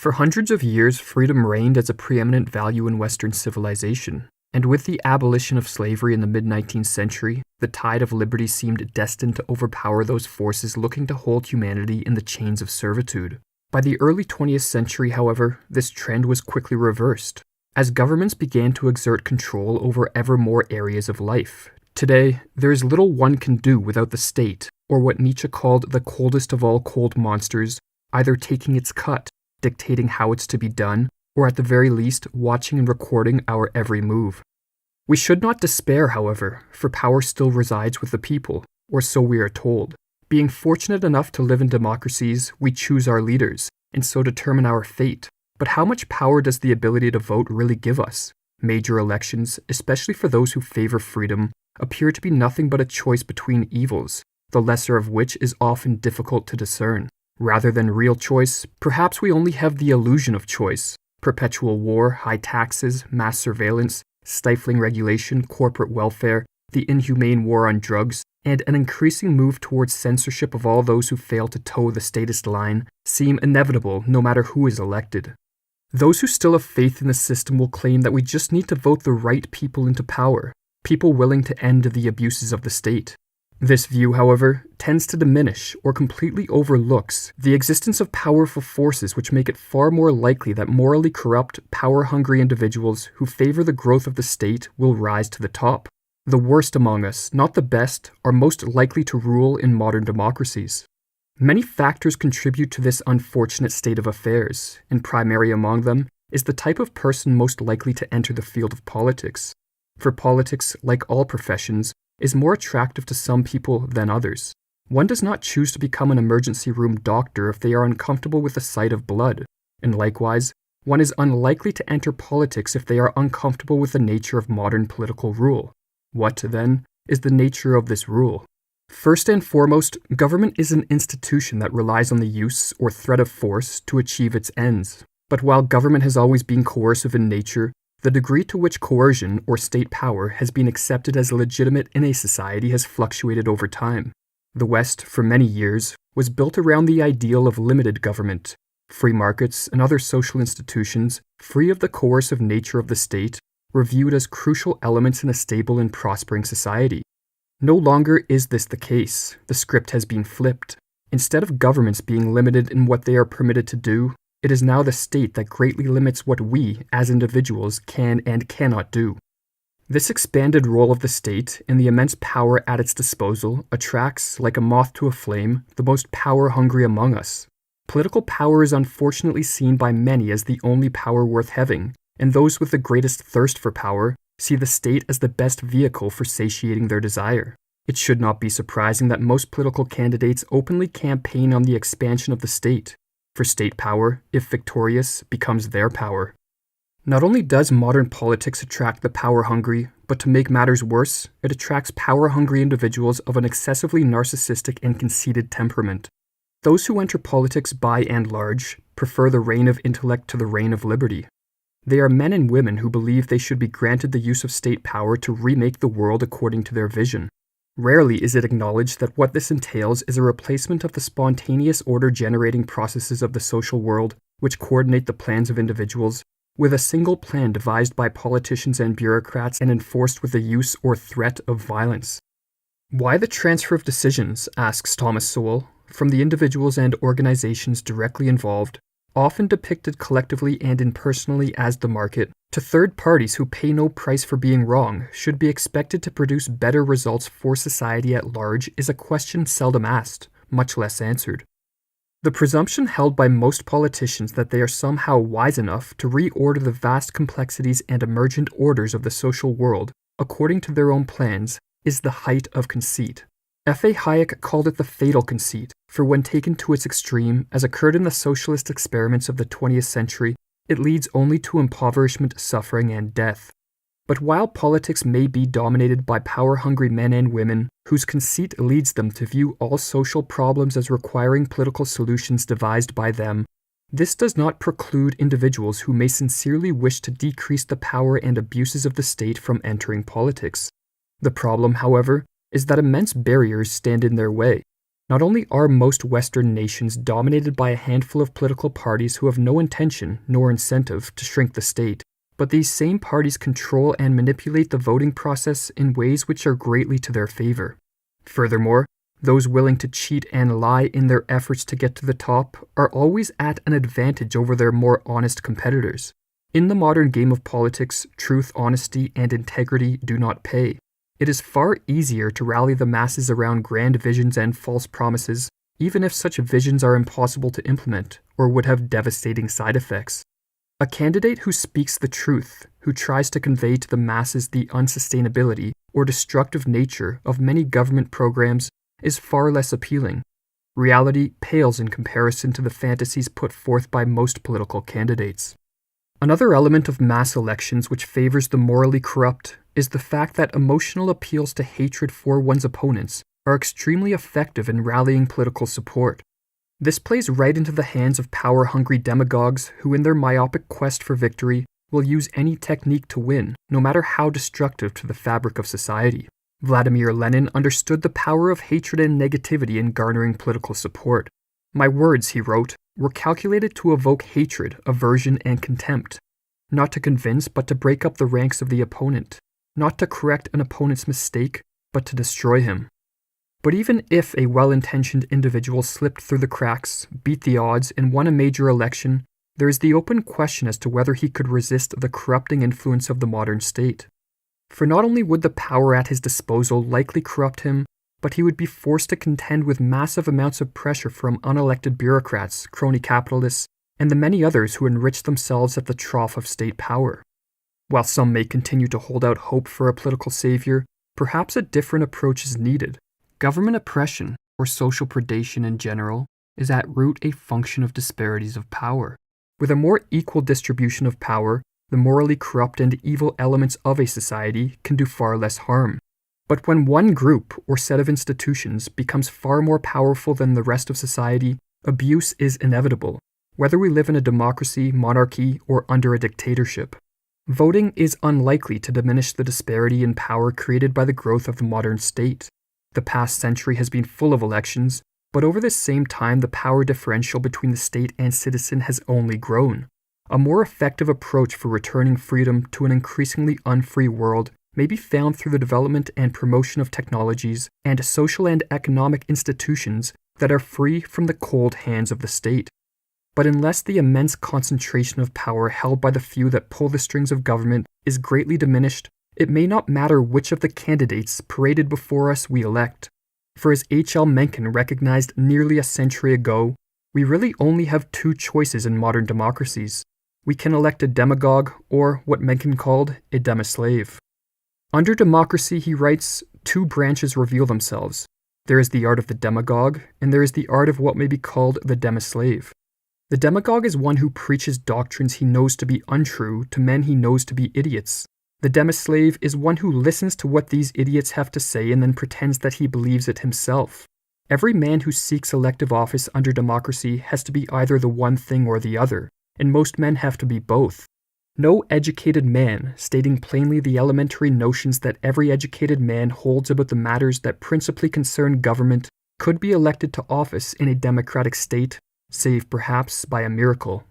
For hundreds of years, freedom reigned as a preeminent value in Western civilization, and with the abolition of slavery in the mid-19th century, the tide of liberty seemed destined to overpower those forces looking to hold humanity in the chains of servitude. By the early 20th century, however, this trend was quickly reversed, as governments began to exert control over ever more areas of life. Today, there is little one can do without the state, or what Nietzsche called the coldest of all cold monsters, either taking its cut, dictating how it's to be done, or at the very least, watching and recording our every move. We should not despair, however, for power still resides with the people, or so we are told. Being fortunate enough to live in democracies, we choose our leaders, and so determine our fate. But how much power does the ability to vote really give us? Major elections, especially for those who favor freedom, appear to be nothing but a choice between evils, the lesser of which is often difficult to discern. Rather than real choice, perhaps we only have the illusion of choice. Perpetual war, high taxes, mass surveillance, stifling regulation, corporate welfare, the inhumane war on drugs, and an increasing move towards censorship of all those who fail to toe the statist line seem inevitable no matter who is elected. Those who still have faith in the system will claim that we just need to vote the right people into power, people willing to end the abuses of the state. This view, however, tends to diminish or completely overlooks the existence of powerful forces which make it far more likely that morally corrupt, power-hungry individuals who favor the growth of the state will rise to the top. The worst among us, not the best, are most likely to rule in modern democracies. Many factors contribute to this unfortunate state of affairs, and primary among them is the type of person most likely to enter the field of politics. For politics, like all professions, is more attractive to some people than others. One does not choose to become an emergency room doctor if they are uncomfortable with the sight of blood, and likewise, one is unlikely to enter politics if they are uncomfortable with the nature of modern political rule. What, then, is the nature of this rule? First and foremost, government is an institution that relies on the use or threat of force to achieve its ends. But while government has always been coercive in nature, the degree to which coercion or state power has been accepted as legitimate in a society has fluctuated over time. The West, for many years, was built around the ideal of limited government. Free markets and other social institutions, free of the coercive nature of the state, were viewed as crucial elements in a stable and prospering society. No longer is this the case. The script has been flipped. Instead of governments being limited in what they are permitted to do, it is now the state that greatly limits what we, as individuals, can and cannot do. This expanded role of the state and the immense power at its disposal attracts, like a moth to a flame, the most power-hungry among us. Political power is unfortunately seen by many as the only power worth having, and those with the greatest thirst for power see the state as the best vehicle for satiating their desire. It should not be surprising that most political candidates openly campaign on the expansion of the state. For state power, if victorious, becomes their power. Not only does modern politics attract the power-hungry, but to make matters worse, it attracts power-hungry individuals of an excessively narcissistic and conceited temperament. Those who enter politics by and large prefer the reign of intellect to the reign of liberty. They are men and women who believe they should be granted the use of state power to remake the world according to their vision. Rarely is it acknowledged that what this entails is a replacement of the spontaneous order-generating processes of the social world, which coordinate the plans of individuals, with a single plan devised by politicians and bureaucrats and enforced with the use or threat of violence. Why the transfer of decisions, asks Thomas Sowell, from the individuals and organizations directly involved, often depicted collectively and impersonally as the market, to third parties who pay no price for being wrong, should be expected to produce better results for society at large is a question seldom asked, much less answered. The presumption held by most politicians that they are somehow wise enough to reorder the vast complexities and emergent orders of the social world according to their own plans is the height of conceit. F.A. Hayek called it the fatal conceit, for when taken to its extreme, as occurred in the socialist experiments of the 20th century, it leads only to impoverishment, suffering, and death. But while politics may be dominated by power-hungry men and women, whose conceit leads them to view all social problems as requiring political solutions devised by them, this does not preclude individuals who may sincerely wish to decrease the power and abuses of the state from entering politics. The problem, however, is that immense barriers stand in their way. Not only are most Western nations dominated by a handful of political parties who have no intention nor incentive to shrink the state, but these same parties control and manipulate the voting process in ways which are greatly to their favor. Furthermore, those willing to cheat and lie in their efforts to get to the top are always at an advantage over their more honest competitors. In the modern game of politics, truth, honesty, and integrity do not pay. It is far easier to rally the masses around grand visions and false promises, even if such visions are impossible to implement or would have devastating side effects. A candidate who speaks the truth, who tries to convey to the masses the unsustainability or destructive nature of many government programs, is far less appealing. Reality pales in comparison to the fantasies put forth by most political candidates. Another element of mass elections which favors the morally corrupt is the fact that emotional appeals to hatred for one's opponents are extremely effective in rallying political support. This plays right into the hands of power-hungry demagogues who, in their myopic quest for victory, will use any technique to win, no matter how destructive to the fabric of society. Vladimir Lenin understood the power of hatred and negativity in garnering political support. "My words," he wrote, "were calculated to evoke hatred, aversion, and contempt, not to convince but to break up the ranks of the opponent, not to correct an opponent's mistake, but to destroy him." But even if a well-intentioned individual slipped through the cracks, beat the odds, and won a major election, there is the open question as to whether he could resist the corrupting influence of the modern state. For not only would the power at his disposal likely corrupt him, but he would be forced to contend with massive amounts of pressure from unelected bureaucrats, crony capitalists, and the many others who enrich themselves at the trough of state power. While some may continue to hold out hope for a political savior, perhaps a different approach is needed. Government oppression, or social predation in general, is at root a function of disparities of power. With a more equal distribution of power, the morally corrupt and evil elements of a society can do far less harm. But when one group or set of institutions becomes far more powerful than the rest of society, abuse is inevitable, whether we live in a democracy, monarchy, or under a dictatorship. Voting is unlikely to diminish the disparity in power created by the growth of the modern state. The past century has been full of elections, but over this same time the power differential between the state and citizen has only grown. A more effective approach for returning freedom to an increasingly unfree world may be found through the development and promotion of technologies and social and economic institutions that are free from the cold hands of the state. But unless the immense concentration of power held by the few that pull the strings of government is greatly diminished, it may not matter which of the candidates paraded before us we elect. For as H.L. Mencken recognized nearly a century ago, we really only have two choices in modern democracies. We can elect a demagogue, or what Mencken called a demoslave. Under democracy, he writes, two branches reveal themselves. There is the art of the demagogue, and there is the art of what may be called the demoslave. The demagogue is one who preaches doctrines he knows to be untrue to men he knows to be idiots. The demoslave is one who listens to what these idiots have to say and then pretends that he believes it himself. Every man who seeks elective office under democracy has to be either the one thing or the other, and most men have to be both. No educated man, stating plainly the elementary notions that every educated man holds about the matters that principally concern government, could be elected to office in a democratic state, save perhaps by a miracle.